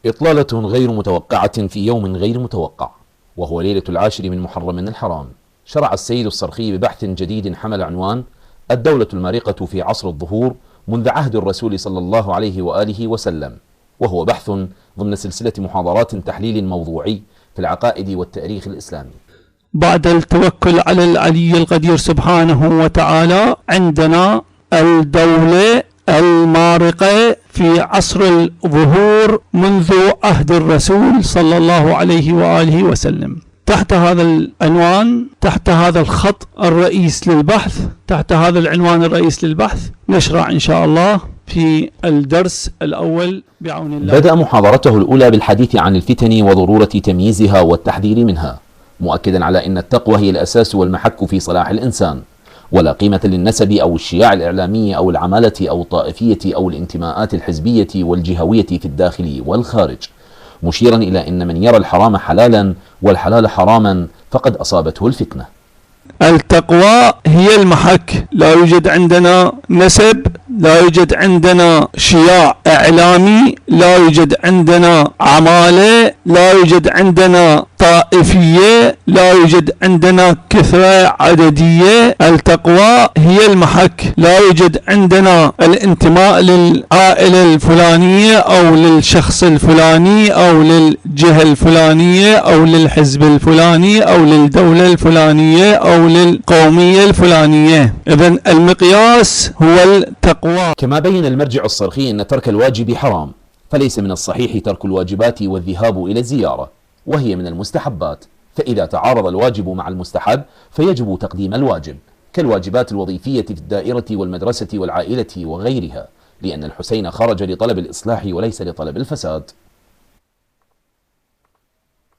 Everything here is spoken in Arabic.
إطلالة غير متوقعة في يوم غير متوقع، وهو ليلة 10 من محرم الحرام. شرع السيد الصرخي ببحث جديد حمل عنوان الدولة المارقة في عصر الظهور منذ عهد الرسول صلى الله عليه وآله وسلم، وهو بحث ضمن سلسلة محاضرات تحليل موضوعي في العقائد والتاريخ الإسلامي. بعد التوكل على العلي القدير سبحانه وتعالى، عندنا الدولة المارقة في عصر الظهور منذ عهد الرسول صلى الله عليه وآله وسلم. تحت هذا العنوان، تحت هذا الخط الرئيس للبحث، تحت هذا العنوان الرئيس للبحث، نشرع إن شاء الله في الدرس الأول بعون الله. بدأ محاضرته الأولى بالحديث عن الفتن وضرورة تمييزها والتحذير منها، مؤكدا على أن التقوى هي الأساس والمحك في صلاح الإنسان، ولا قيمة للنسب أو الشياع الإعلامية أو العمالة أو الطائفية أو الانتماءات الحزبية والجهوية في الداخل والخارج، مشيرا إلى أن من يرى الحرام حلالا والحلال حراما فقد أصابته الفتنة. التقوى هي المحك، لا يوجد عندنا نسب، لا يوجد عندنا شياع إعلامي، لا يوجد عندنا عمالة، لا يوجد عندنا طائفية، لا يوجد عندنا كثرة عددية. التقوى هي المحك، لا يوجد عندنا الانتماء للعائلة الفلانية أو للشخص الفلاني أو للجهة الفلانية أو للحزب الفلاني أو للدولة الفلانية أو للقومية الفلانية. إذن المقياس هو التقوى. كما بين المرجع الصرخي أن ترك الواجب حرام، فليس من الصحيح ترك الواجبات والذهاب إلى الزيارة، وهي من المستحبات، فإذا تعارض الواجب مع المستحب فيجب تقديم الواجب، كالواجبات الوظيفية في الدائرة والمدرسة والعائلة وغيرها، لأن الحسين خرج لطلب الإصلاح وليس لطلب الفساد.